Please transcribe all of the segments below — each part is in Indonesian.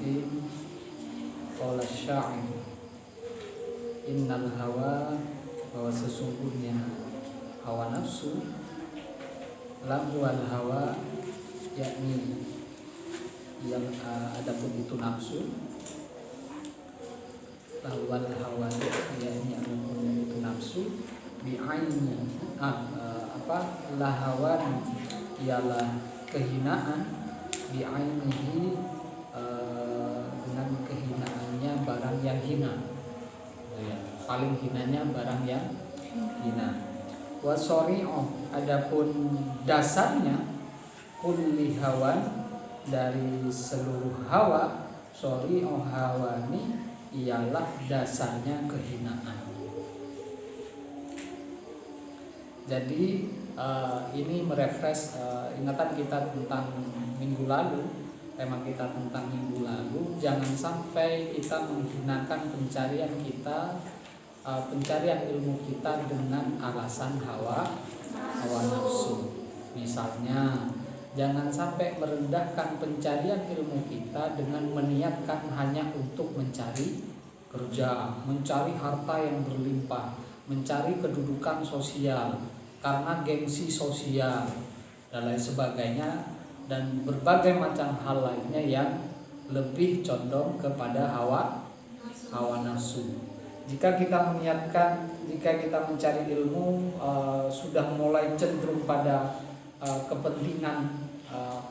Muhammadin qala sya'ir innal hawa, bahwa sesungguhnya hawa nafsu, lahwal hawa, yakni yang adapun itu nafsu, lahwal hawa yakni adapun itu nafsu, bi'aini lahawan ialah kehinaan, bi'ainihi dengan kehinaannya barang yang hina, paling hinanya barang yang hina. Wa shari'u, adapun dasarnya, kulli hawan, dari seluruh hawa, shari'u hawani ialah dasarnya kehinaan. Jadi ini merefresh ingatan kita tentang minggu lalu, tema kita tentang minggu lalu. Jangan sampai kita menghinakan pencarian kita, pencarian ilmu kita dengan alasan hawa nafsu. Misalnya, jangan sampai merendahkan pencarian ilmu kita dengan meniatkan hanya untuk mencari kerja, mencari harta yang berlimpah, mencari kedudukan sosial karena gengsi sosial dan lain sebagainya, dan berbagai macam hal lainnya yang lebih condong kepada hawa nafsu. Jika kita meniatkan, jika kita mencari ilmu sudah mulai cenderung pada kepentingan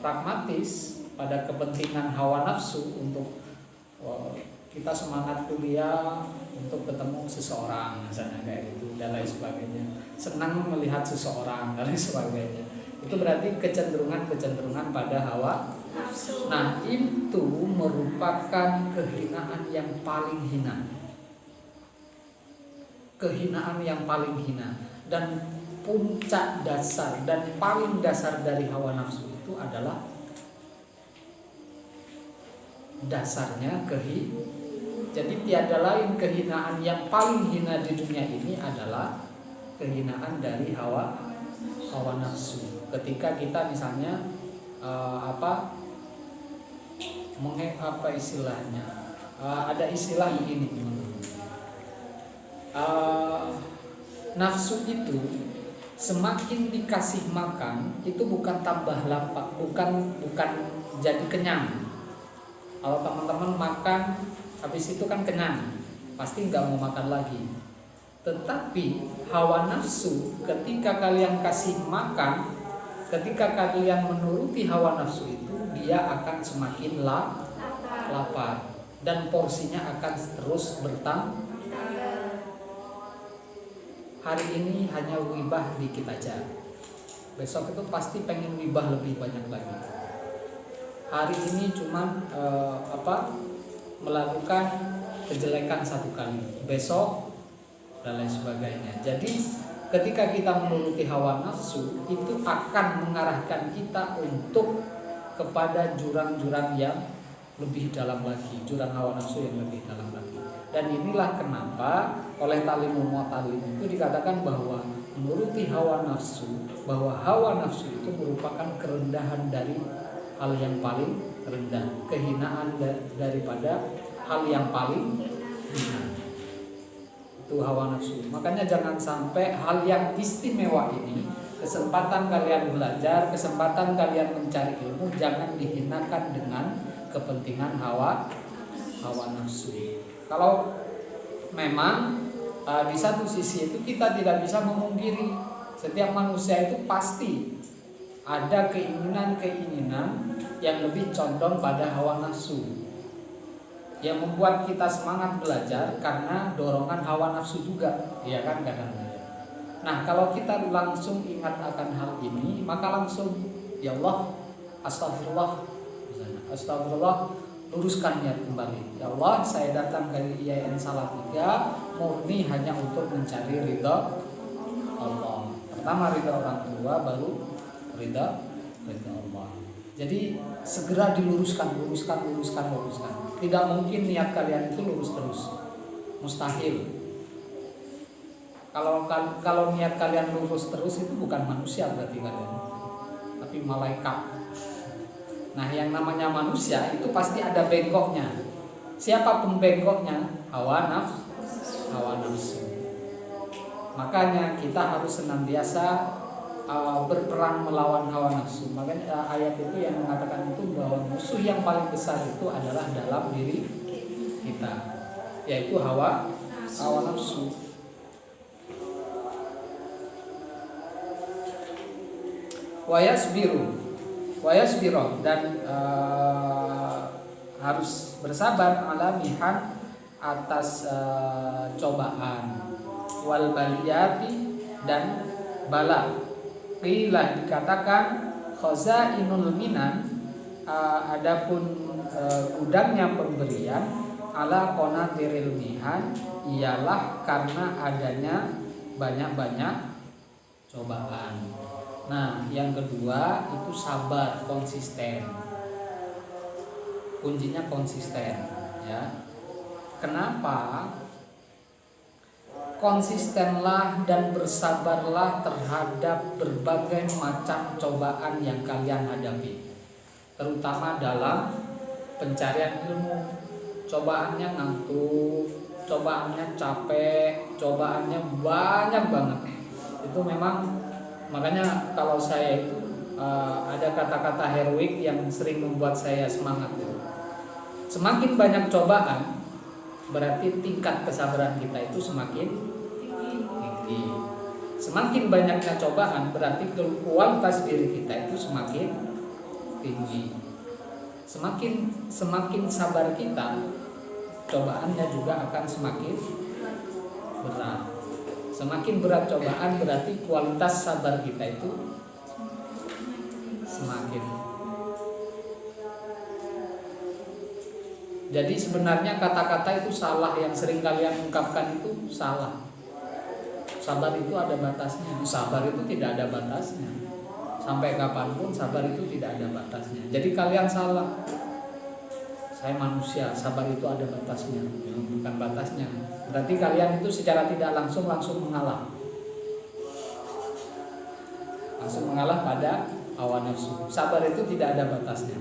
pragmatis, pada kepentingan hawa nafsu, untuk kita semangat kuliah untuk ketemu seseorang misalnya kayak gitu dan lain sebagainya, senang melihat seseorang dan lain sebagainya, itu berarti kecenderungan pada hawa nafsu. Nah, itu merupakan kehinaan yang paling hina, kehinaan yang paling hina, dan puncak dasar dan paling dasar dari hawa nafsu itu adalah dasarnya Jadi tiada lain kehinaan yang paling hina di dunia ini adalah kehinaan dari hawa nafsu. Ketika kita misalnya istilahnya, ada istilah begini, nafsu itu semakin dikasih makan itu bukan tambah lapar, bukan jadi kenyang. Kalau teman-teman makan habis itu kan kenyang, pasti nggak mau makan lagi. Tetapi hawa nafsu, ketika kalian kasih makan, ketika kalian menuruti hawa nafsu itu, dia akan semakin lapar dan porsinya akan terus bertambah. Hari ini hanya wibah dikit aja, besok itu pasti pengen wibah lebih banyak lagi. Hari ini cuman melakukan kejelekan satu kali, besok dan lain sebagainya. Jadi ketika kita menuruti hawa nafsu, itu akan mengarahkan kita untuk kepada jurang-jurang yang lebih dalam lagi, jurang hawa nafsu yang lebih dalam lagi. Dan inilah kenapa oleh Talimul Mu'talim itu dikatakan bahwa menuruti hawa nafsu, bahwa hawa nafsu itu merupakan kerendahan dari hal yang paling rendah, kehinaan daripada hal yang paling hina. Itu hawa nafsu. Makanya jangan sampai hal yang istimewa ini, kesempatan kalian belajar, kesempatan kalian mencari ilmu, jangan dihinakan dengan kepentingan hawa nafsu. Kalau memang di satu sisi itu kita tidak bisa memungkiri, setiap manusia itu pasti ada keinginan yang lebih condong pada hawa nafsu, yang membuat kita semangat belajar karena dorongan hawa nafsu juga, ya kan kadang-kadang. Nah, kalau kita langsung ingat akan hal ini, maka langsung ya Allah, astagfirullah, luruskan niat kembali. Ya Allah, saya datang ke IAIN Salatiga murni hanya untuk mencari ridha Allah. Pertama ridha orang tua, baru ridha Allah. Jadi segera diluruskan. Tidak mungkin niat kalian itu lurus terus, mustahil. Kalau niat kalian lurus terus itu bukan manusia berarti kalian, tapi malaikat. Nah, yang namanya manusia itu pasti ada bengkoknya. Siapa pembengkoknya? Hawa nafsu. Makanya kita harus senantiasa berperang melawan hawa nafsu. Makanya ayat itu yang mengatakan itu bahwa musuh yang paling besar itu adalah dalam diri kita, yaitu hawa nafsu. Wayasbiru dan harus bersabar ala mihan atas cobaan, wal baliyati dan bala. Qila dikatakan khazainul minan, adapun gudangnya pemberian, ala qanatiril mihan, ialah karena adanya banyak-banyak cobaan. Nah, yang kedua itu sabar, konsisten. Kuncinya konsisten, ya. Kenapa? Konsistenlah dan bersabarlah terhadap berbagai macam cobaan yang kalian hadapi, terutama dalam pencarian ilmu. Cobaannya ngantuk, cobaannya capek, cobaannya banyak banget. Itu memang, makanya kalau saya itu ada kata-kata heroik yang sering membuat saya semangat itu. Semakin banyak cobaan, berarti tingkat kesabaran kita itu semakin tinggi. Semakin banyaknya cobaan, berarti kualitas diri kita itu semakin tinggi. Semakin sabar kita, cobaannya juga akan semakin berat. Semakin berat cobaan, berarti kualitas sabar kita itu semakin. Jadi sebenarnya kata-kata itu salah, yang sering kalian ungkapkan itu salah. Sabar itu ada batasnya. Sabar itu tidak ada batasnya. Sampai kapanpun sabar itu tidak ada batasnya. Jadi kalian salah. Saya manusia, sabar itu ada batasnya, bukan batasnya. Berarti kalian itu secara tidak langsung mengalah. Langsung mengalah pada hawa nafsu. Sabar itu tidak ada batasnya.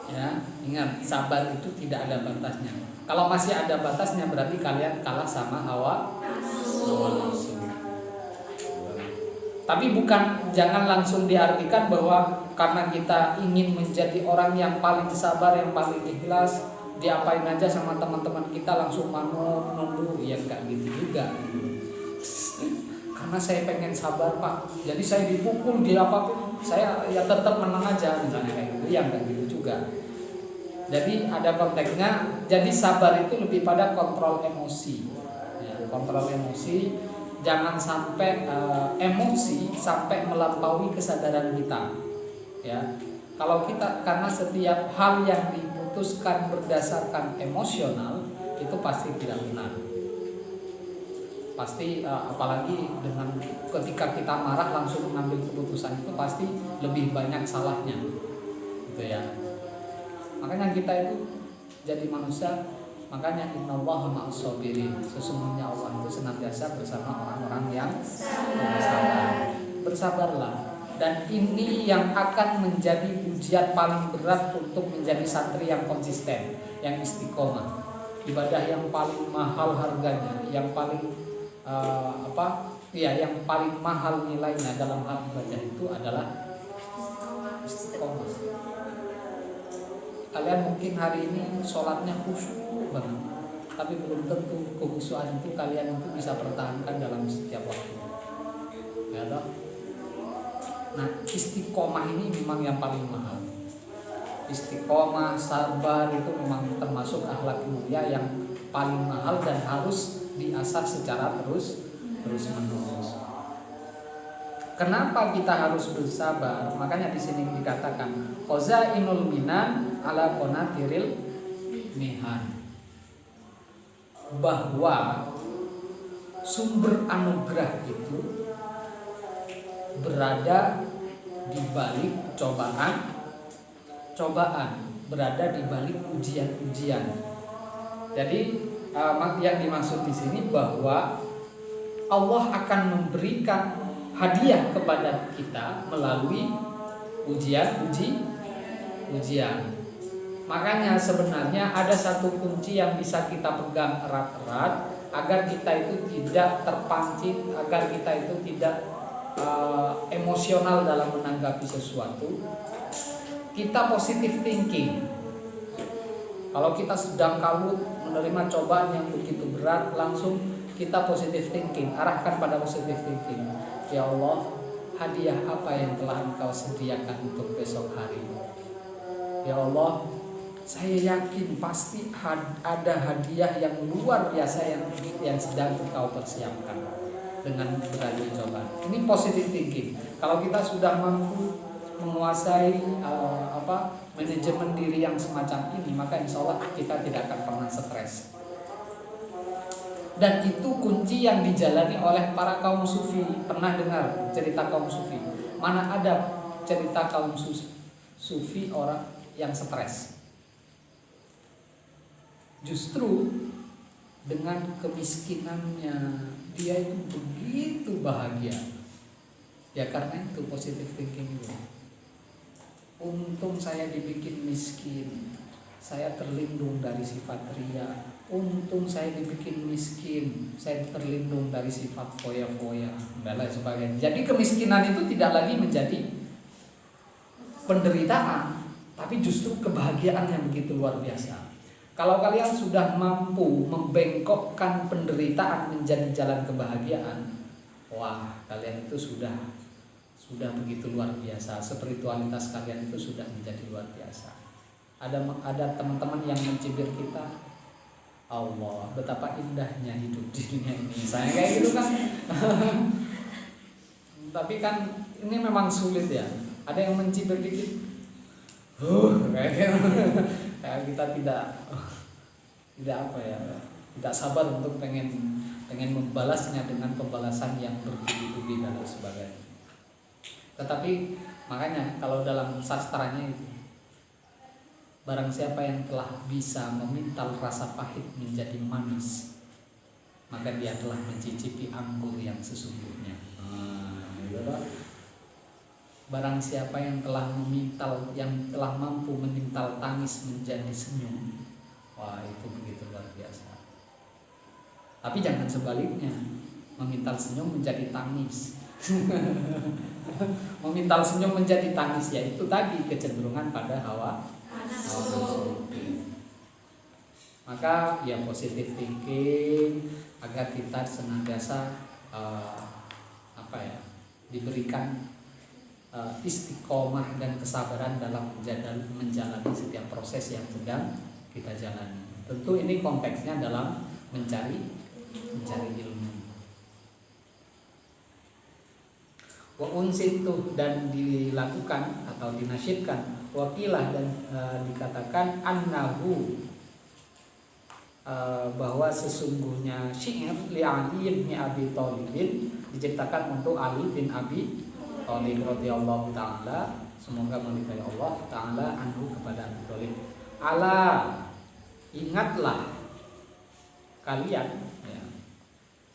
Ya, ingat, sabar itu tidak ada batasnya. Kalau masih ada batasnya, berarti kalian kalah sama hawa nafsu. Tapi jangan langsung diartikan bahwa karena kita ingin menjadi orang yang paling sabar, yang paling ikhlas, diapain aja sama teman-teman kita langsung manut, nunduk, ya enggak gitu juga. Karena saya pengen sabar, Pak, jadi saya dipukul, diapapun, saya ya tetap menang aja, misalnya kayak gitu, ya enggak gitu juga. Jadi ada konteksnya. Jadi sabar itu lebih pada kontrol emosi, ya, kontrol emosi. Jangan sampai emosi sampai melampaui kesadaran kita, ya. Kalau kita, karena setiap hal yang diputuskan berdasarkan emosional itu pasti tidak benar. Pasti apalagi dengan ketika kita marah langsung mengambil keputusan, itu pasti lebih banyak salahnya, gitu ya. Makanya kita itu jadi manusia. Makanya innallaha ma'as-sabirin, sesungguhnya Allah itu senantiasa bersama orang-orang yang bersabar. Bersabarlah. Dan ini yang akan menjadi ujian paling berat untuk menjadi santri yang konsisten, yang istiqomah. Ibadah yang paling mahal harganya, yang paling yang paling mahal nilainya dalam hal ibadah itu adalah istiqomah. Kalian mungkin hari ini sholatnya khusyuk banget, tapi belum tentu kekhusyuan itu kalian itu bisa pertahankan dalam setiap waktu, ya toh? Nah, istiqomah ini memang yang paling mahal. Istiqomah, sabar itu memang termasuk akhlak mulia yang paling mahal dan harus diasah secara terus menerus. Kenapa kita harus bersabar? Makanya di sini dikatakan khazainul minan ala qanatiril mihan, bahwa sumber anugerah itu berada di balik cobaan, berada di balik ujian-ujian. Jadi yang dimaksud di sini bahwa Allah akan memberikan hadiah kepada kita melalui ujian. Makanya sebenarnya ada satu kunci yang bisa kita pegang erat-erat agar kita itu tidak terpancing, agar kita itu tidak emosional dalam menanggapi sesuatu. Kita positive thinking. Kalau kita sedang kalut menerima cobaan yang begitu berat, langsung kita positive thinking, arahkan pada positive thinking. Ya Allah, hadiah apa yang telah Engkau sediakan untuk besok hari? Ya Allah, saya yakin pasti ada hadiah yang luar biasa yang sedang Engkau persiapkan dengan berbagai cobaan. Ini positive thinking. Kalau kita sudah mampu menguasai manajemen diri yang semacam ini, maka insya Allah kita tidak akan pernah stres. Dan itu kunci yang dijalani oleh para kaum sufi. Pernah dengar cerita kaum sufi? Mana ada cerita kaum sufi orang yang stres? Justru dengan kemiskinannya dia itu begitu bahagia. Ya karena itu positive thinking itu. Untung saya dibikin miskin, saya terlindung dari sifat ria. Untung saya dibikin miskin, saya terlindung dari sifat foya-foya dan lain sebagainya. Jadi kemiskinan itu tidak lagi menjadi penderitaan, tapi justru kebahagiaan yang begitu luar biasa. Kalau kalian sudah mampu membengkokkan penderitaan menjadi jalan kebahagiaan, wah, kalian itu sudah begitu luar biasa. Spiritualitas kalian itu sudah menjadi luar biasa. Ada teman-teman yang mencibir kita, Allah, betapa indahnya hidup di dunia ini. Saya kayak gitu kan. Tapi kan ini memang sulit ya. Ada yang mencibir dikit, kayak gitu. Kayak kita tidak apa ya, tidak sabar untuk pengen membalasnya dengan pembalasan yang bertubi-tubi dan sebagainya. Tetapi makanya kalau dalam sastranya itu, barang siapa yang telah bisa memintal rasa pahit menjadi manis, maka dia telah mencicipi anggur yang sesungguhnya. Barang siapa yang telah mampu memintal tangis menjadi senyum, wah itu begitu luar biasa. Tapi jangan sebaliknya, memintal senyum menjadi tangis. Memintal senyum menjadi tangis, yaitu tadi kecenderungan pada hawa nafsu. Maka ya positive thinking agar kita senantiasa diberikan istiqomah dan kesabaran dalam menjalani setiap proses yang sedang kita jalani. Tentu ini konteksnya dalam mencari ilmu. Wa unsitu, dan dilakukan atau dinasyidkan, wakilah, dan dikatakan annahu, bahwa sesungguhnya syair li Ali bin Abi Thalib diciptakan untuk Ali bin Abi Thalib radhiyallahu taala, semoga meridai Allah taala anhu, kepada Abi Thalib. Ala, ingatlah kalian ya,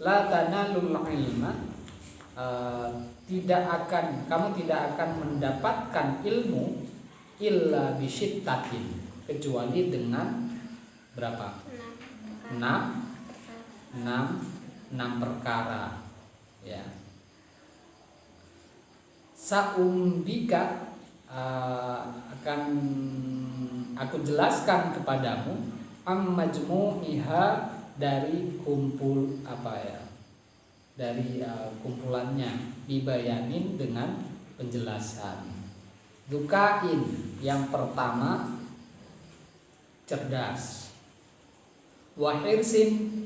la tanalul ilma, kamu tidak akan mendapatkan ilmu illa bisyittatin, kecuali dengan berapa? 6 perkara ya. Saumbika, akan aku jelaskan kepadamu majmu'iha, dari kumpul dari kumpulannya, dibayanin dengan penjelasan. Dukain, yang pertama cerdas, wahirsin,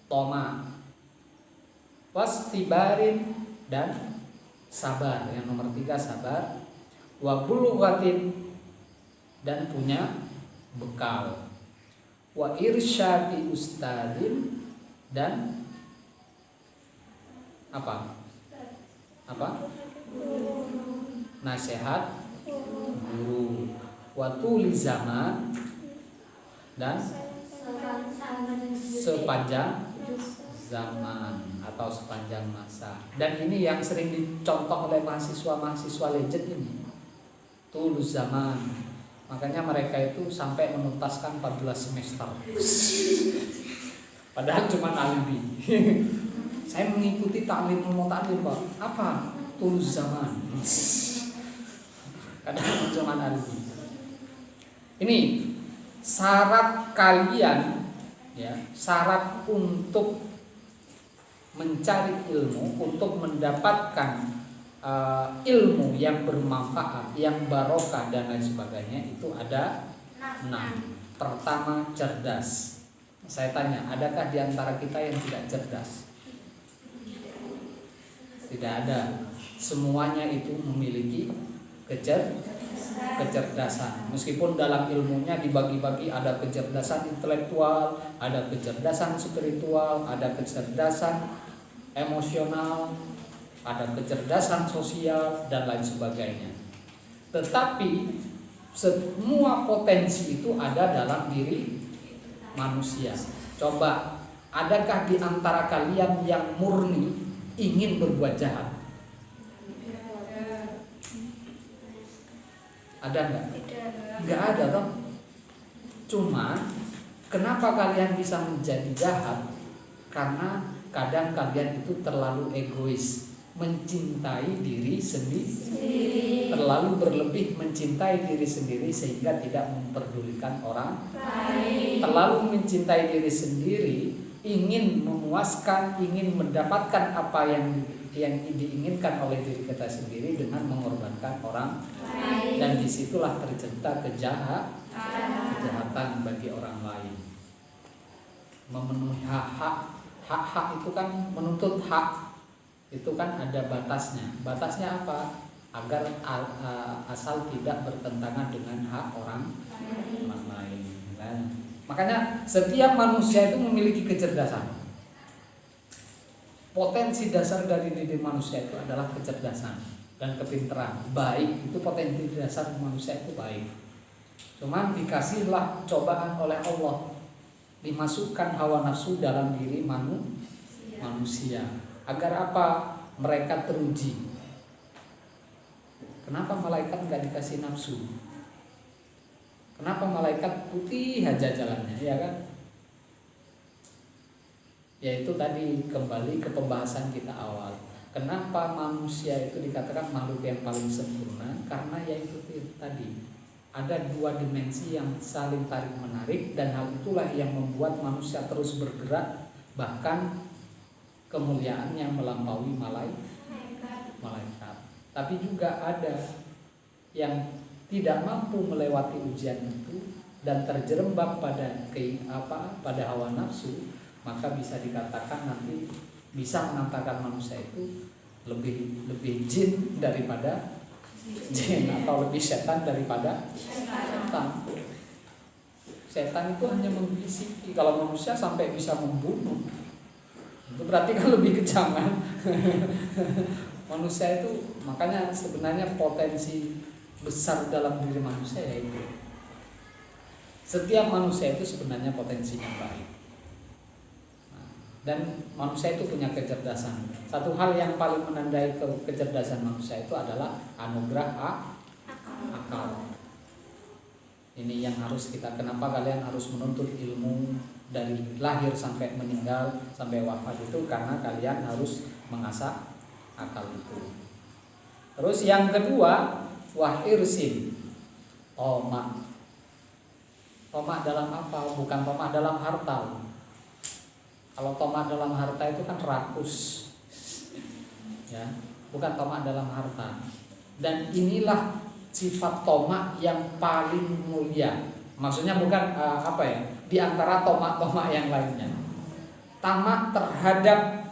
toma, wastibarin, dan sabar, yang nomor 3 sabar, wabulughatin, dan punya bekal, wa irsyadi ustadin, dan apa? Nasihat guru, watuli zaman, dan sepanjang zaman atau sepanjang masa. Dan ini yang sering dicontoh oleh mahasiswa legend ini. tulus zaman. Makanya mereka itu sampai menuntaskan 14 semester. Padahal cuma alibi. Saya mengikuti taklimul muta'allim, Pak. Apa? Tulus zaman. Kadang cuma alibi. Ini syarat kalian, ya, syarat untuk mencari ilmu, untuk mendapatkan ilmu yang bermanfaat, yang barokah dan lain sebagainya, itu ada 6. Pertama, cerdas. Saya tanya, adakah di antara kita yang tidak cerdas? Tidak ada. Semuanya itu memiliki kecerdasan. Meskipun dalam ilmunya dibagi-bagi, ada kecerdasan intelektual, ada kecerdasan spiritual, ada kecerdasan emosional, ada kecerdasan sosial dan lain sebagainya. Tetapi semua potensi itu ada dalam diri manusia. Coba, adakah di antara kalian yang murni ingin berbuat jahat? Ada enggak? Enggak ada toh. Cuma kenapa kalian bisa menjadi jahat? Karena kadang kalian itu terlalu egois, mencintai diri sendiri, terlalu berlebih mencintai diri sendiri sehingga tidak memperdulikan orang lain. Terlalu mencintai diri sendiri, ingin memuaskan, ingin mendapatkan apa yang diinginkan oleh diri kita sendiri dengan mengorbankan orang lain. Dan disitulah tercipta kejahatan bagi orang lain. Memenuhi hak itu kan, menuntut hak itu kan ada batasnya. Batasnya apa? Agar asal tidak bertentangan dengan hak orang lain. Makanya setiap manusia itu memiliki kecerdasan. Potensi dasar dari diri manusia itu adalah kecerdasan dan kepintaran. Baik, itu potensi dasar manusia itu baik. Cuman dikasihlah cobaan oleh Allah, dimasukkan hawa nafsu dalam diri manusia. Agar apa? Mereka teruji. Kenapa malaikat nggak dikasih nafsu? Kenapa malaikat putih aja jalannya, ya kan? Yaitu tadi kembali ke pembahasan kita awal. Kenapa manusia itu dikatakan makhluk yang paling sempurna? Karena yaitu tadi ada 2 dimensi yang saling tarik menarik, dan hal itulah yang membuat manusia terus bergerak, bahkan kemuliaannya melampaui malaikat. Tapi juga ada yang tidak mampu melewati ujian itu dan terjerembab pada hawa nafsu, maka bisa dikatakan nanti bisa mengantarkan manusia itu lebih jin daripada jin, atau lebih setan daripada setan. Setan itu hanya membisiki, kalau manusia sampai bisa membunuh, itu berarti kan lebih kejam kan. Manusia itu, makanya sebenarnya potensi besar dalam diri manusia yaitu setiap manusia itu sebenarnya potensinya baik. Dan manusia itu punya kecerdasan. Satu hal yang paling menandai kecerdasan manusia itu adalah anugerah akal. Ini yang harus kita, kenapa kalian harus menuntut ilmu dari lahir sampai meninggal, sampai wafat itu karena kalian harus mengasah akal itu. Terus yang kedua, wahirsin, tomak. Tomak dalam apa? Bukan tomak dalam harta. Kalau tomak dalam harta itu kan rakus, ya, bukan tomak dalam harta. Dan inilah sifat tomak yang paling mulia. Maksudnya bukan di antara tomak-tomak yang lainnya. Tamak terhadap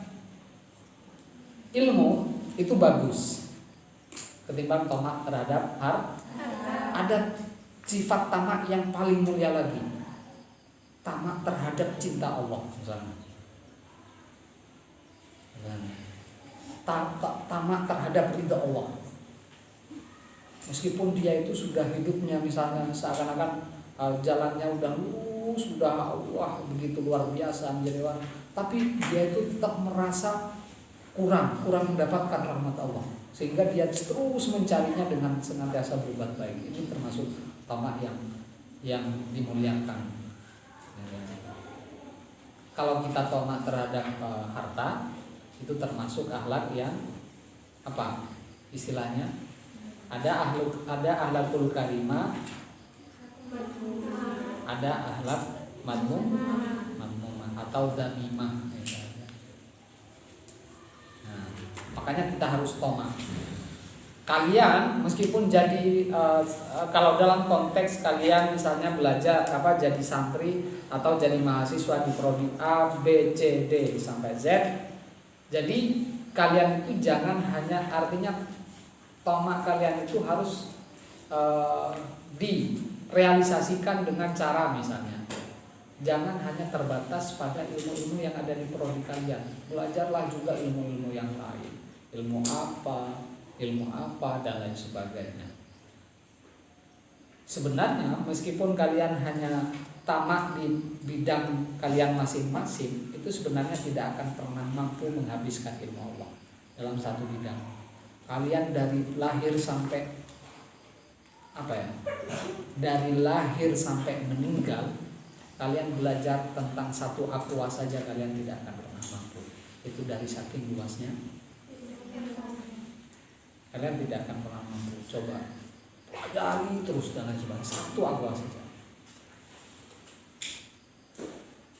ilmu itu bagus ketimbang tomak terhadap harta. Ada sifat tamak yang paling mulia lagi, tamak terhadap cinta Allah misalnya. Tamak terhadap ridha Allah. Meskipun dia itu sudah hidupnya misalnya seakan-akan jalannya udah lurus, sudah wah begitu luar biasa menjadi orang, tapi dia itu tetap merasa kurang mendapatkan rahmat Allah, sehingga dia terus mencarinya dengan senantiasa berbuat baik. Ini termasuk tamak yang dimuliakan. Kalau kita tamak terhadap harta, itu termasuk akhlak yang apa istilahnya? Ada akhlakul karimah, ada akhlak madmumah atau dzamimah. Nah, makanya kita harus tamak. Kalian meskipun jadi kalau dalam konteks kalian misalnya belajar jadi santri atau jadi mahasiswa di prodi A, B, C, D sampai Z, jadi kalian itu jangan hanya, artinya tamak kalian itu harus direalisasikan dengan cara misalnya, jangan hanya terbatas pada ilmu-ilmu yang ada di prodi kalian. Belajarlah juga ilmu-ilmu yang lain, ilmu apa dan lain sebagainya. Sebenarnya meskipun kalian hanya tamak di bidang kalian masing-masing, itu sebenarnya tidak akan pernah mampu menghabiskan ilmu Allah dalam satu bidang. Kalian dari lahir sampai dari lahir sampai meninggal, kalian belajar tentang satu aqua saja kalian tidak akan pernah mampu. Itu dari saking luasnya, kalian tidak akan pernah mampu. Coba pelajari terus dan lain sebagainya, satu aqua saja.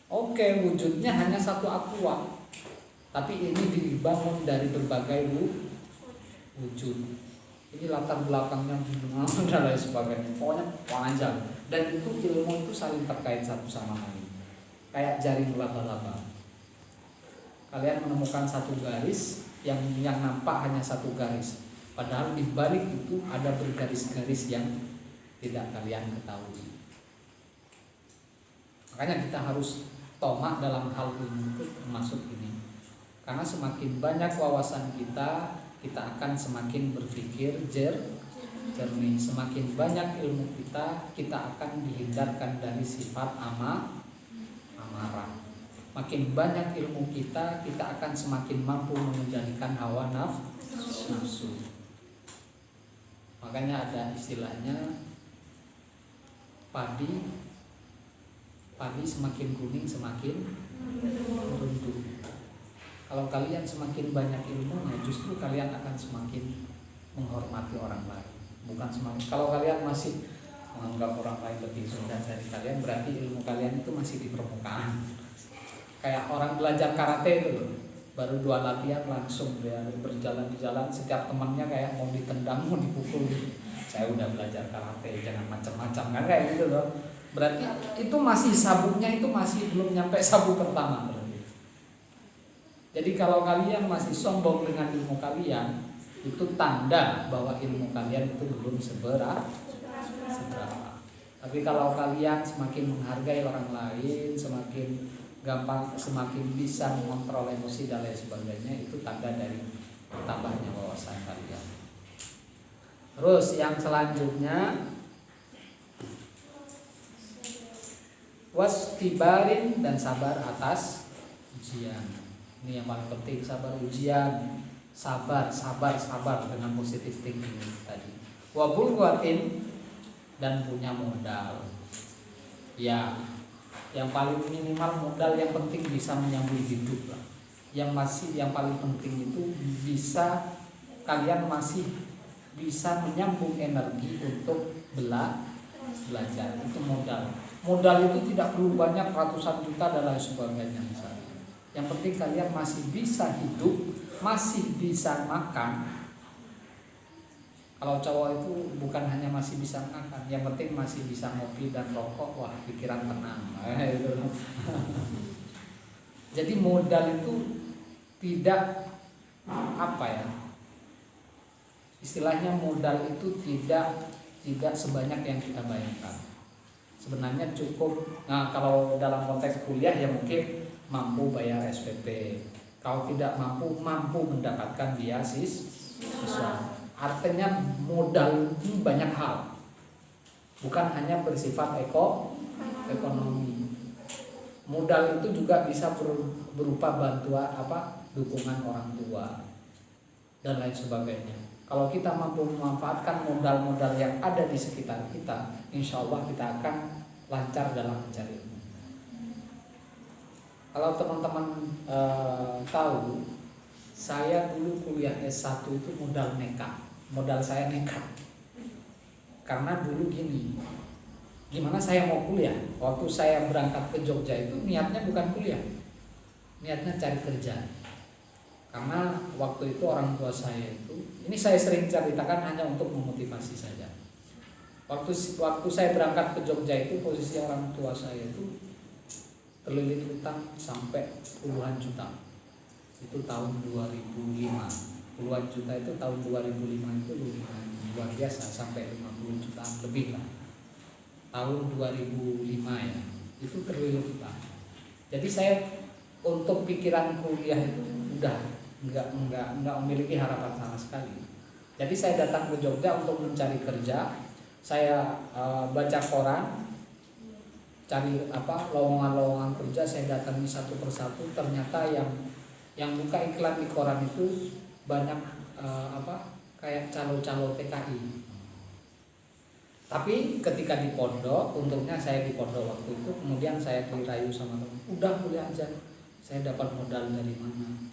Oke, wujudnya hanya satu aqua, tapi ini dibangun dari berbagai wujud. Ini latar belakangnya dan lain sebagainya. Pokoknya panjang. Dan itu ilmu itu saling terkait satu sama lain. Kayak jaring laba-laba. Kalian menemukan satu garis yang nampak hanya satu garis. Padahal di balik itu ada bergaris-garis yang tidak kalian ketahui. Makanya kita harus tamak dalam hal ilmu itu termasuk ini. Karena semakin banyak wawasan kita akan semakin berpikir jernih. Semakin banyak ilmu kita akan dihindarkan dari sifat amarah. Makin banyak ilmu kita akan semakin mampu mengendalikan hawa nafsu. Makanya ada istilahnya padi semakin kuning semakin merunduk. Kalau kalian semakin banyak ilmunya, justru kalian akan semakin menghormati orang lain. Bukan semakin. Kalau kalian masih menganggap orang lain lebih rendah dari kalian, berarti ilmu kalian itu masih di permukaan. Kayak orang belajar karate itu loh, baru 2 latihan langsung dia berjalan di jalan, setiap temannya kayak mau ditendang, mau dipukul. Saya udah belajar karate, jangan macam-macam, kan kayak gitu loh. Berarti itu masih sabuknya itu masih belum nyampe sabuk pertama. Jadi kalau kalian masih sombong dengan ilmu kalian, itu tanda bahwa ilmu kalian itu belum seberapa. Tapi kalau kalian semakin menghargai orang lain, semakin gampang, semakin bisa mengontrol emosi dan lain sebagainya, itu tanda dari tambahnya wawasan kalian. Terus yang selanjutnya, wastibarin, dan sabar atas ujian. Ini yang paling penting, sabar ujian, sabar dengan positif thinking tadi. Wabulwatin, dan punya modal. Ya, yang paling minimal modal yang penting bisa menyambung hidup lah. Yang paling penting itu bisa kalian masih bisa menyambung energi untuk belajar. Itu modal. Modal itu tidak perlu banyak, ratusan juta dan lain sebagainya misalnya. Yang penting kalian masih bisa hidup, masih bisa makan. Kalau cowok itu bukan hanya masih bisa makan, yang penting masih bisa ngopi dan rokok, wah pikiran tenang. Jadi modal itu tidak istilahnya modal itu tidak sebanyak yang kita bayangkan. Sebenarnya cukup. Nah, kalau dalam konteks kuliah ya mungkin mampu bayar SPP. Kalau tidak mampu mendapatkan beasiswa. Artinya modal ini banyak hal, bukan hanya bersifat ekonomi. Modal itu juga bisa berupa bantuan dukungan orang tua dan lain sebagainya. Kalau kita mampu memanfaatkan modal-modal yang ada di sekitar kita, insya Allah kita akan lancar dalam mencari ilmu. Kalau teman-teman tahu, saya dulu kuliah S1 itu modal nekat. Modal saya nekat. Karena dulu gini, gimana saya mau kuliah? Waktu saya berangkat ke Jogja itu niatnya bukan kuliah, niatnya cari kerja. Karena waktu itu orang tua saya itu, ini saya sering ceritakan hanya untuk memotivasi saja. Waktu saya berangkat ke Jogja itu posisi orang tua saya itu terlilit hutang sampai puluhan juta. Itu tahun 2005. Puluhan juta itu tahun 2005 itu luar biasa, sampai 50 jutaan lebih lah. Tahun 2005 ya, itu terlilit hutang. Jadi saya untuk pikiran kuliah itu udah nggak memiliki harapan sama sekali. Jadi saya datang ke Jogja untuk mencari kerja. Saya baca koran, cari lowongan-lowongan kerja. Saya datangi satu persatu. Ternyata yang buka iklan di koran itu banyak kayak calo-calo TKI. Tapi ketika di pondok, untungnya saya di pondok waktu itu, kemudian saya dirayu sama teman, udah kuliah aja. Saya dapat modal dari mana?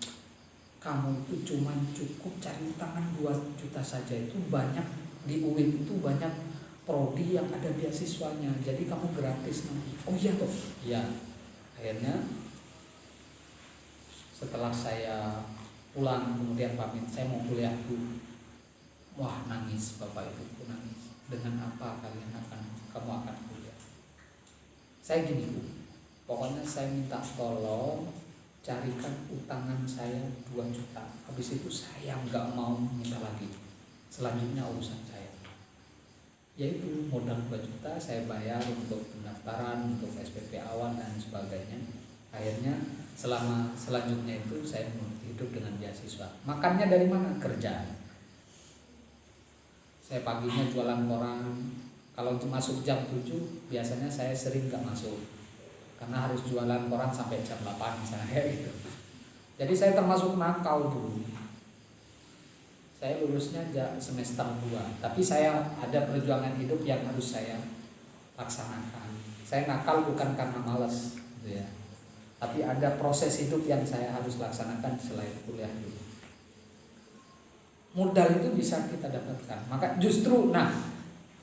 Kamu itu cuma cukup cari tangan 2 juta saja, itu banyak di UIN itu banyak prodi yang ada beasiswanya, jadi kamu gratis nanti. Oh iya toh, iya. Akhirnya setelah saya pulang kemudian pamit, saya mau kuliah dulu. Wah, nangis bapak ibuku, nangis. Dengan apa kamu akan kuliah? Saya gini Bu, pokoknya saya minta tolong carikan utangan saya 2 juta. Habis itu saya nggak mau minta lagi. Selanjutnya urusan saya. Yaitu modal 2 juta saya bayar untuk pendaftaran, untuk SPP awal dan sebagainya. Akhirnya selanjutnya itu saya hidup dengan beasiswa. Makannya dari mana? Kerja. Saya paginya jualan koran. Kalau masuk jam 7 biasanya saya sering nggak masuk, karena harus jualan koran sampai jam 8 misalnya gitu. Jadi saya termasuk nakal dulu. Saya lulusnya semester 2, tapi saya ada perjuangan hidup yang harus saya laksanakan. Saya nakal bukan karena malas gitu ya, tapi ada proses hidup yang saya harus laksanakan selain kuliah dulu. Modal itu bisa kita dapatkan. Maka justru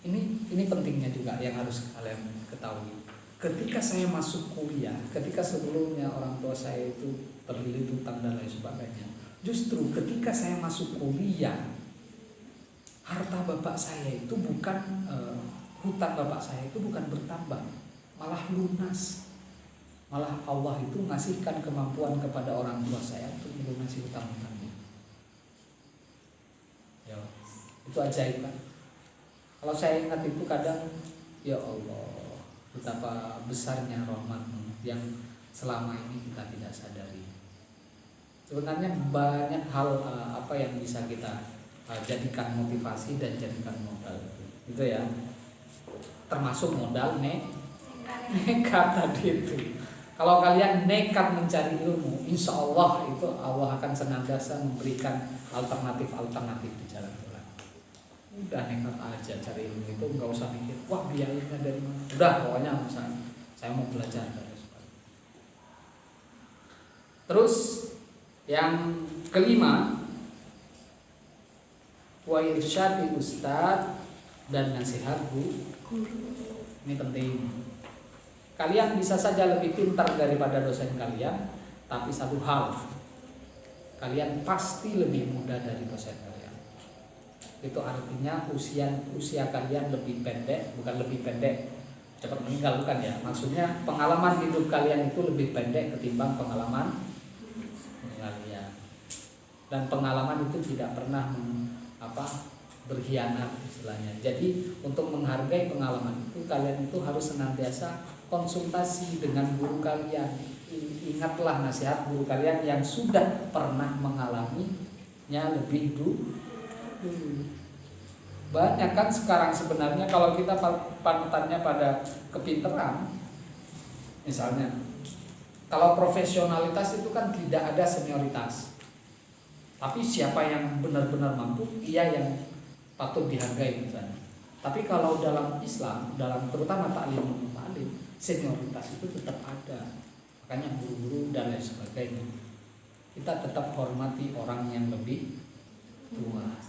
ini pentingnya juga yang harus kalian ketahui. Ketika saya masuk kuliah, ketika sebelumnya orang tua saya itu terlilit hutang dan lain sebagainya, justru ketika saya masuk kuliah, harta bapak saya itu bukan hutang bapak saya itu bukan bertambah, malah lunas. Malah Allah itu ngasihkan kemampuan kepada orang tua saya untuk melunasi hutang-hutangnya. Ya, itu ajaib kan? Kalau saya ingat itu kadang, ya Allah, betapa besarnya rahmat-Mu yang selama ini kita tidak sadari. Sebenarnya banyak hal yang bisa kita jadikan motivasi dan jadikan modal, gitu ya. Termasuk modal nekat tadi itu. Kalau kalian nekat mencari ilmu, insya Allah itu Allah akan senantiasa memberikan alternatif di jalan Tuhan. Udah nekat aja cari ilmu itu, nggak usah mikir, wah biayanya dari mana. Udah pokoknya misalnya saya mau belajar dari sebagainya. Terus yang kelima, wa irsyadi ustadz dan nasihat guru. Ini penting. Kalian bisa saja lebih pintar daripada dosen kalian, tapi satu hal, kalian pasti lebih muda dari dosen kalian. Itu artinya usia kalian lebih pendek, bukan lebih pendek cepat meninggal, bukan ya. Maksudnya pengalaman hidup kalian itu lebih pendek ketimbang pengalaman kalian. Dan pengalaman itu tidak pernah berkhianat istilahnya. Jadi untuk menghargai pengalaman itu, kalian itu harus senantiasa konsultasi dengan guru kalian. Ingatlah nasihat guru kalian yang sudah pernah mengalaminya lebih dulu. Banyak kan sekarang sebenarnya kalau kita panutannya pada kepinteran, misalnya Kalau profesionalitas itu kan tidak ada senioritas. Tapi siapa yang benar-benar mampu, ia yang patut dihargai misalnya. Tapi kalau dalam Islam, dalam terutama taklim, senioritas itu tetap ada. Makanya guru-guru dan lain sebagainya. Kita tetap hormati orang yang lebih tua.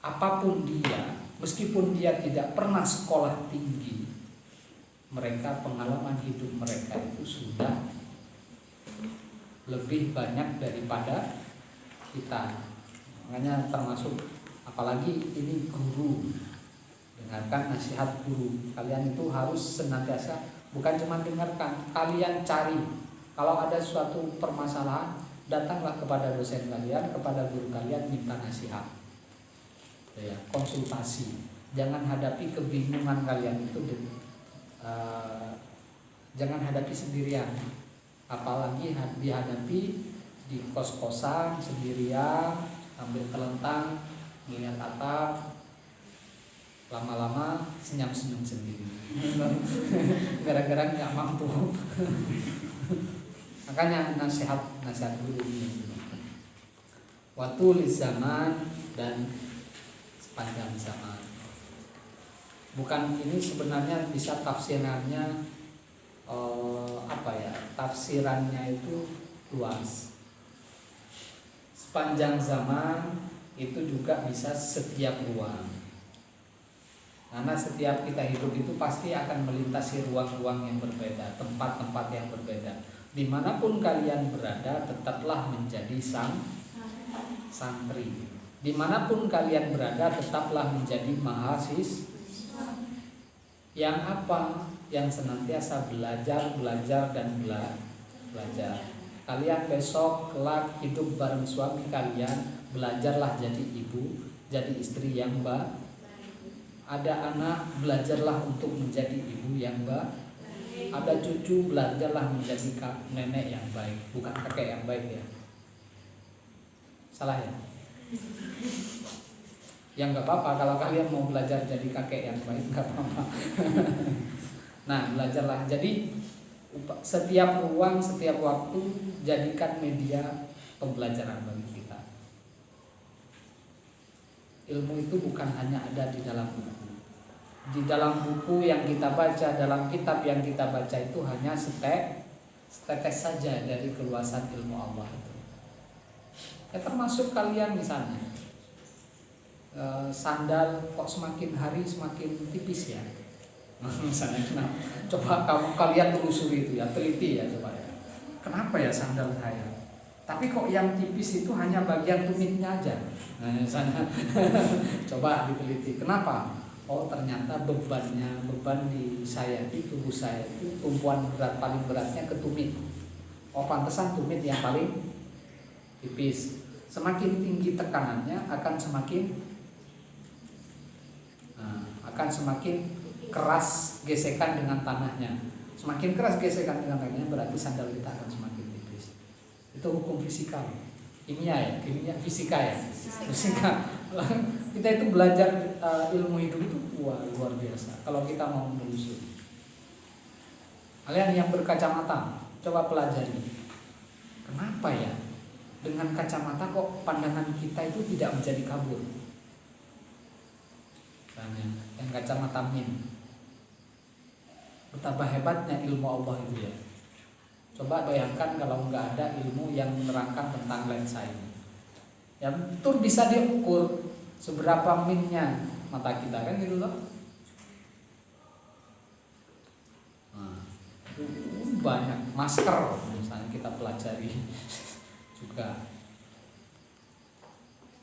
Apapun dia, meskipun dia tidak pernah sekolah tinggi, mereka pengalaman hidup mereka itu sudah lebih banyak daripada kita. Makanya termasuk apalagi ini guru, dengarkan nasihat guru. Kalian itu harus senantiasa bukan cuma dengarkan, kalian cari. Kalau ada suatu permasalahan, datanglah kepada dosen kalian, kepada guru kalian, minta nasihat, ya, konsultasi. Jangan hadapi kebingungan kalian itu jangan hadapi sendirian. Apalagi dihadapi di kos-kosan sendirian sambil telentang melihat atap, lama-lama senyum-senyum sendiri gara-gara nggak mampu. Makanya nasihat guru ini waktu zaman dan sepanjang zaman. Bukan ini sebenarnya bisa tafsirannya tafsirannya itu luas. Sepanjang zaman itu juga bisa setiap ruang. Karena setiap kita hidup itu pasti akan melintasi ruang-ruang yang berbeda, tempat-tempat yang berbeda. Dimanapun kalian berada, tetaplah menjadi santri. Dimanapun kalian berada, tetaplah menjadi mahasiswa. Yang apa? Yang senantiasa belajar dan belajar. Kalian besok kelak hidup bareng suami kalian, belajarlah jadi ibu, jadi istri yang baik. Ada anak, belajarlah untuk menjadi ibu yang baik. Ada cucu, belajarlah menjadi nenek yang baik, bukan kakek yang baik ya. Salah ya? Ya nggak apa-apa kalau kalian mau belajar jadi kakek yang baik, nggak apa-apa. Nah, belajarlah. Jadi setiap ruang, setiap waktu jadikan media pembelajaran bagi kita. Ilmu itu bukan hanya ada di dalam buku. Di dalam buku yang kita baca, dalam kitab yang kita baca itu hanya setetes saja dari keluasan ilmu Allah itu. Ya, termasuk kalian misalnya sandal kok semakin hari semakin tipis ya. Misalnya kenapa? Coba kalian telusuri itu ya, teliti ya coba ya. Kenapa ya sandal saya? Tapi kok yang tipis itu hanya bagian tumitnya aja. Nah, misalnya coba diteliti. Kenapa? Oh ternyata beban di saya, di tubuh saya itu tumpuan berat paling beratnya ke tumit. Oh pantesan tumit yang paling tipis. Semakin tinggi tekanannya akan semakin keras gesekan dengan tanahnya. Semakin keras gesekan dengan tanahnya berarti sandal kita akan semakin tipis. Itu hukum fisika, kimia fisika ya. Fisika. Kita itu belajar ilmu hidup itu luar biasa. Kalau kita mau menelusuri. Kalian yang berkacamata, coba pelajari. Kenapa ya? Dengan kacamata kok pandangan kita itu tidak menjadi kabur? Yang kacamata min. Betapa hebatnya ilmu Allah itu ya. Coba bayangkan kalau nggak ada ilmu yang menerangkan tentang lensa ini. Ya betul bisa diukur seberapa minnya mata kita kan gitu loh. Nah, itu banyak masker misalnya kita pelajari juga.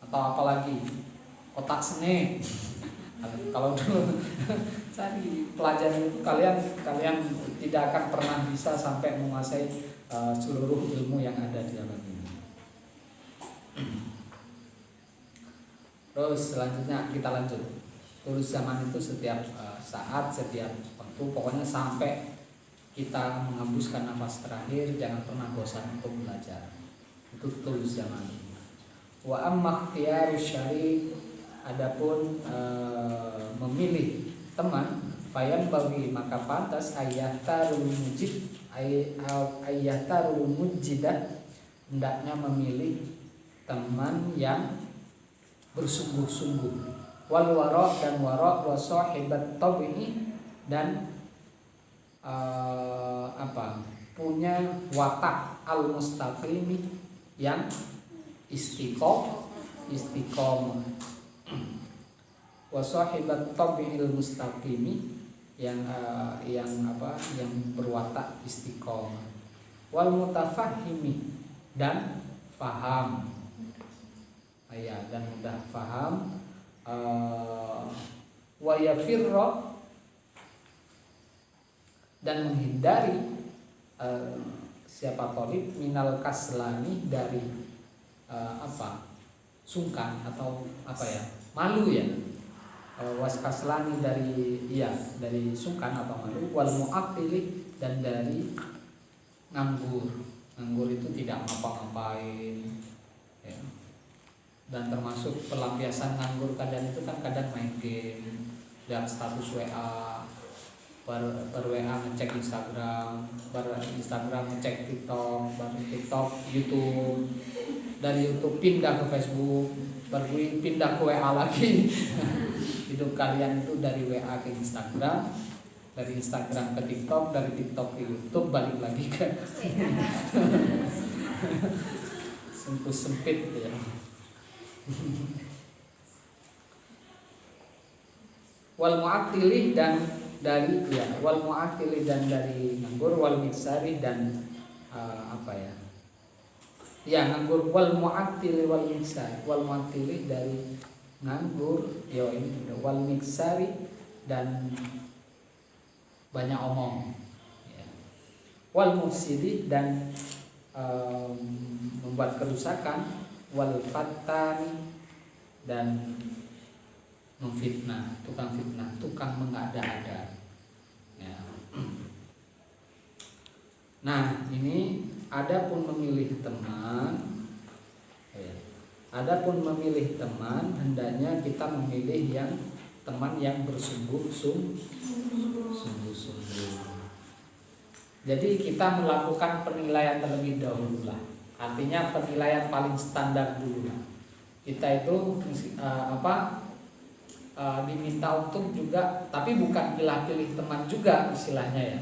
Atau apalagi kotak sene. Kalau dulu cari pelajaran itu kalian tidak akan pernah bisa sampai menguasai seluruh ilmu yang ada di dalam ini. Terus selanjutnya kita lanjut. Tulus zaman itu setiap saat, setiap waktu, pokoknya sampai kita menghembuskan nafas terakhir, jangan pernah bosan untuk belajar. Itu tulus zaman. Wa amma ikhtiyarus syari, adapun memilih teman, Fayam bagi maka pantas ayyatarul mujidah hendaknya memilih teman yang bersungguh-sungguh, wal wara dan wara, wa sahibat tabi'i dan punya watak al mustaqimi yang istiqomah, wa sahibat tabi'il mustaqimi yang berwatak istiqomah, wal mutafahimi dan faham, dan mudah faham, wa yafirra dan menghindari siapa tolib minal kaslani dari sungkan atau malu ya, waskaslani dari sungkan atau malu, wal mu'attili dan dari nganggur itu tidak ngapa-ngapain ya. Dan termasuk pelampiasan nganggur kadang itu kan kadang main game, lihat status WA, per WA ngecek Instagram, Instagram ngecek TikTok, baru TikTok YouTube, dari YouTube pindah ke Facebook, baru pindah ke WA lagi. Hidup kalian itu dari WA ke Instagram, dari Instagram ke TikTok, dari TikTok ke YouTube, balik lagi ke sempit ya. Wal mu'attili dan dari wal mu'attili dan dari nganggur, wal miksari dan nganggur, wal mu'attili wal miksari, wal mu'attili dari nganggur wal miksari dan banyak omong ya. Wal mufsidi dan membuat kerusakan, wal fattani dan memfitnah, tukang fitnah, tukang mengada-ada ya. Nah ini adapun memilih teman hendaknya kita memilih yang teman yang bersungguh-sungguh. Jadi kita melakukan penilaian terlebih dahulu lah. Artinya penilaian paling standar dulu lah. Kita itu diminta untuk juga, tapi bukan pilih teman juga istilahnya ya.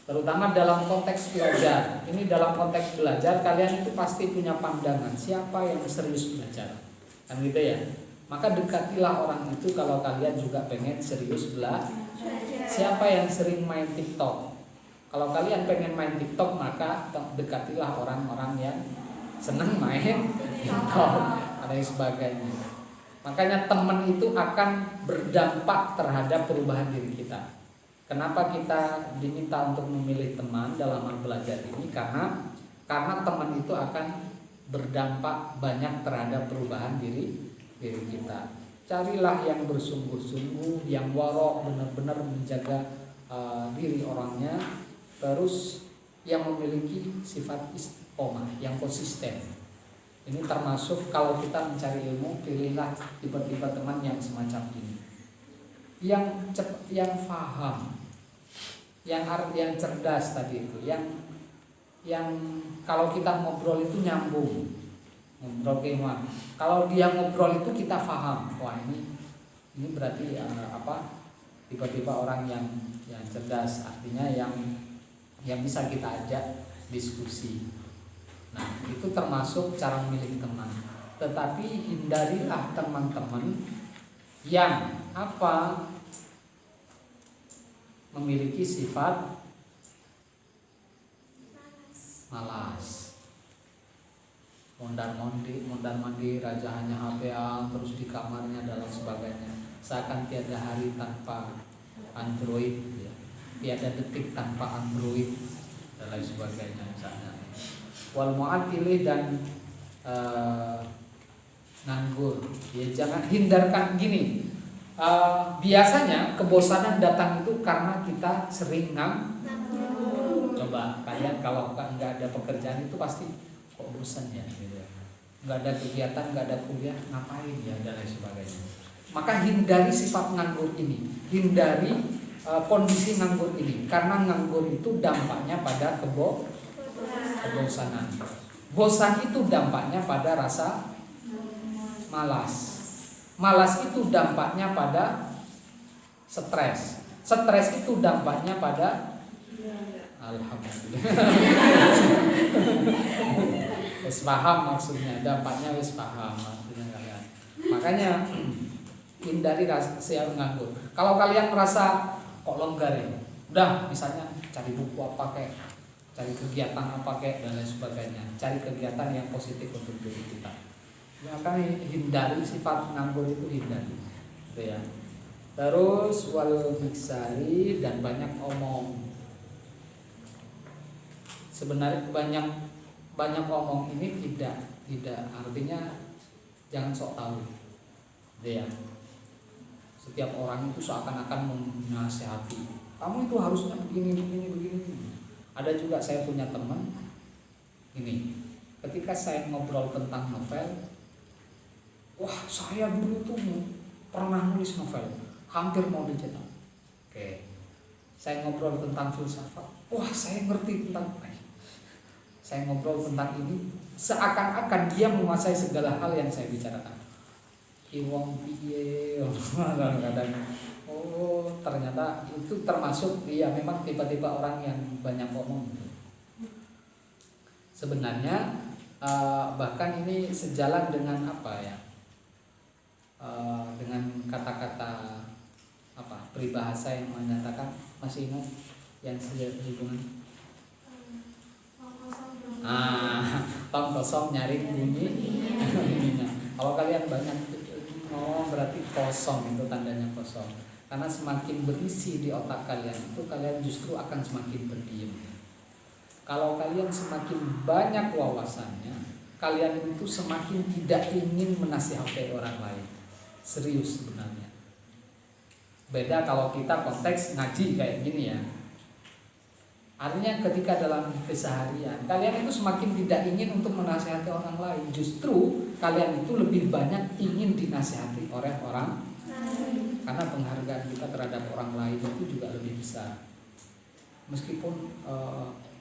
Terutama dalam konteks belajar. Ini dalam konteks belajar kalian itu pasti punya pandangan siapa yang serius belajar, kan gitu ya. Maka dekatilah orang itu kalau kalian juga pengen serius belajar. Siapa yang sering main TikTok? Kalau kalian pengen main TikTok maka dekatilah orang-orang yang senang main TikTok dan sebagainya. Makanya teman itu akan berdampak terhadap perubahan diri kita. Kenapa kita diminta untuk memilih teman dalam hal belajar ini? Karena teman itu akan berdampak banyak terhadap perubahan diri kita. Carilah yang bersungguh-sungguh, yang warok, benar-benar menjaga diri orangnya, terus yang memiliki sifat istiqomah, yang konsisten. Ini termasuk kalau kita mencari ilmu, pilihlah tipe-tipe teman yang semacam ini, yang cepat, yang paham, yang cerdas tadi itu, yang kalau kita ngobrol itu nyambung, ngobrol gimana? Kalau dia ngobrol itu kita paham, wah ini berarti tipe-tipe orang yang cerdas, artinya yang bisa kita ajak diskusi. Nah, itu termasuk cara memilih teman. Tetapi hindarilah teman-teman yang memiliki sifat malas, mondar-mandir, raja hanya HP-an, terus di kamarnya dan sebagainya. Seakan tiada hari tanpa Android, ya. Tiada detik tanpa Android dan lain sebagainya misalnya. Wal mu'attili dan nganggur, ya jangan hindarkan gini. Biasanya kebosanan datang itu karena kita sering nganggur. Coba kalian kalau nggak ada pekerjaan itu pasti kok bosan ya, gitu. Nggak ada kegiatan, nggak ada kuliah, ngapain ya dan lain sebagainya. Maka hindari sifat nganggur ini, hindari kondisi nganggur ini, karena nganggur itu dampaknya pada kebosanan. Bosan itu dampaknya pada rasa malas. Malas itu dampaknya pada stres. Stres itu dampaknya pada alhamdulillah. Wis paham maksudnya, dampaknya wis paham maksudnya kalian. Makanya hindari rasa nganggur. Kalau kalian merasa kok longgar ya, udah misalnya cari buku apa kayak, cari kegiatan apa kayak dan lain sebagainya. Cari kegiatan yang positif untuk diri kita. Maka hindari sifat nganggur itu, hindari. Gitu ya. Terus wal miksari dan banyak omong. Sebenarnya banyak omong ini tidak artinya jangan sok tahu. Gitu ya. Setiap orang itu seakan-akan menasihati, kamu itu harusnya begini. Ada juga saya punya teman ini, ketika saya ngobrol tentang novel, wah saya dulu tuh pernah nulis novel, hampir mau dicetak. Oke, saya ngobrol tentang filsafat, wah saya ngerti tentang saya ngobrol tentang ini, seakan-akan dia menguasai segala hal yang saya bicarakan. Iwong piye, kadang-kadang oh ternyata itu termasuk dia memang tipe-tipe orang yang banyak ngomong. Sebenarnya bahkan ini sejalan dengan apa ya, dengan kata-kata apa peribahasa yang menyatakan, masih ingat yang hubungan tong kosong nyari bunyi. Kalau kalian banyak berarti kosong, itu tandanya kosong. Karena semakin berisi di otak kalian itu, kalian justru akan semakin berdiam. Kalau kalian semakin banyak wawasannya, kalian itu semakin tidak ingin menasihati orang lain. Serius sebenarnya. Beda kalau kita konteks ngaji kayak gini ya. Artinya ketika dalam keseharian kalian itu semakin tidak ingin untuk menasihati orang lain, justru kalian itu lebih banyak ingin dinasihati oleh orang lain. Karena penghargaan kita terhadap orang lain itu juga lebih besar. Meskipun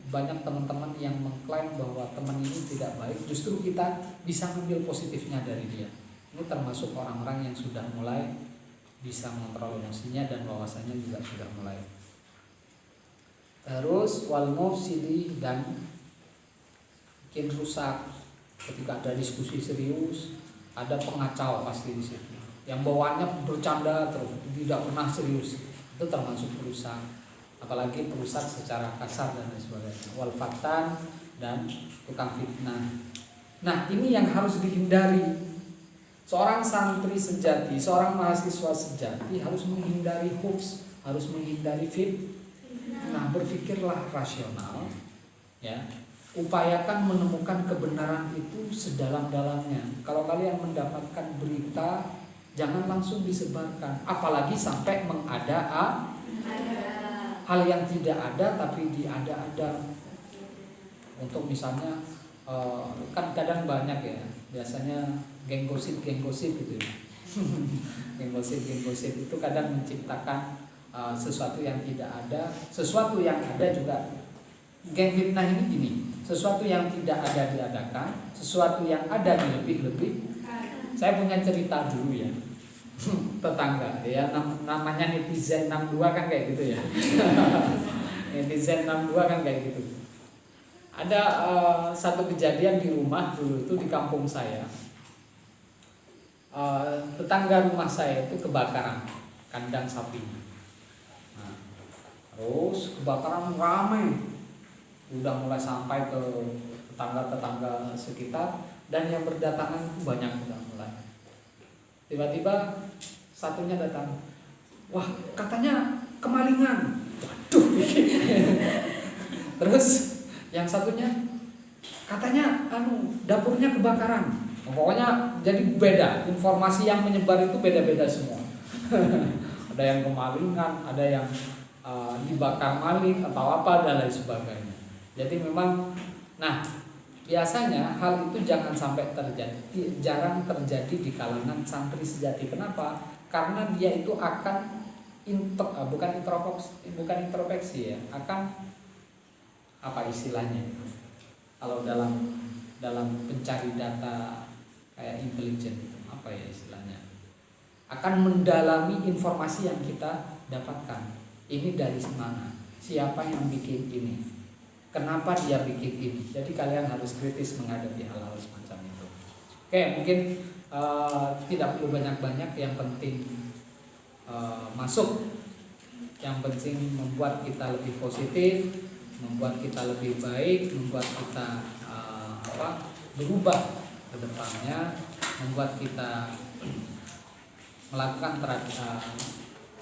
banyak teman-teman yang mengklaim bahwa teman ini tidak baik, justru kita bisa mengambil positifnya dari dia. Ini termasuk orang-orang yang sudah mulai bisa mengontrol emosinya dan wawasannya juga sudah mulai. Terus wal mufsidi, dan bikin rusak. Ketika ada diskusi serius, ada pengacau pasti di situ. Yang bawaannya bercanda terus, tidak pernah serius. Itu termasuk perusak. Apalagi perusak secara kasar dan lain sebagainya. Wal fatan, dan tukang fitnah. Nah, ini yang harus dihindari. Seorang santri sejati, seorang mahasiswa sejati harus menghindari hoax, harus menghindari fitnah. Nah, berpikirlah rasional, ya. Upayakan menemukan kebenaran itu sedalam-dalamnya. Kalau kalian mendapatkan berita, jangan langsung disebarkan, apalagi sampai mengada-ada hal yang tidak ada tapi diada-ada. Untuk misalnya kan kadang banyak ya, biasanya geng gosip gitu ya. geng gosip itu kadang menciptakan sesuatu yang tidak ada, sesuatu yang ada juga. Geng fitnah ini gini, sesuatu yang tidak ada diadakan, sesuatu yang ada dilebih-lebih. Saya punya cerita dulu ya, tetangga ya, namanya netizen 62 kan kayak gitu ya. Netizen 62 kan kayak gitu. Ada satu kejadian di rumah dulu itu di kampung saya. Tetangga rumah saya itu kebakaran kandang sapi. Terus kebakaran ramai, udah mulai sampai ke tetangga-tetangga sekitar, dan yang berdatangan banyak udah mulai. Tiba-tiba satunya datang, wah katanya kemalingan. Waduh. Terus yang satunya katanya dapurnya kebakaran. Pokoknya jadi beda, informasi yang menyebar itu beda-beda semua. Ada yang kemalingan, ada yang dibakar maling atau apa dan lain sebagainya. Jadi memang, nah biasanya hal itu jangan sampai terjadi, jarang terjadi di kalangan santri sejati. Kenapa? Karena dia itu akan bukan introspeksi ya, akan apa istilahnya kalau dalam pencari data kayak intelijen itu apa ya istilahnya, akan mendalami informasi yang kita dapatkan. Ini dari mana, siapa yang bikin ini, kenapa dia bikin ini. Jadi kalian harus kritis menghadapi hal-hal semacam itu. Oke, mungkin tidak perlu banyak-banyak, yang penting masuk, yang penting membuat kita lebih positif, membuat kita lebih baik, membuat kita berubah ke depannya, membuat kita melakukan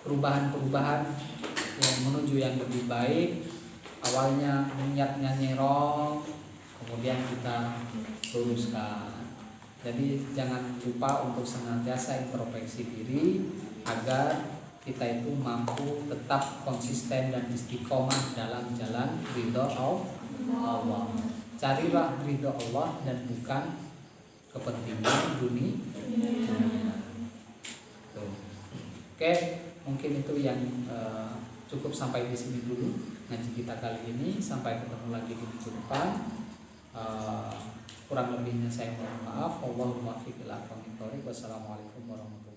perubahan-perubahan yang menuju yang lebih baik. Awalnya niatnya nyerong, kemudian kita luruskan. Jadi jangan lupa untuk senantiasa introspeksi diri agar kita itu mampu tetap konsisten dan istiqomah dalam jalan ridho Allah. Carilah ridho Allah dan bukan kepentingan dunia. Oke, mungkin itu yang cukup sampai di sini dulu ngaji kita kali ini. Sampai ketemu lagi di minggu depan. Kurang lebihnya saya mohon maaf. Wallahul muwaffiq ila aqwamit thoriq. Wassalamualaikum warahmatullahi wabarakatuh.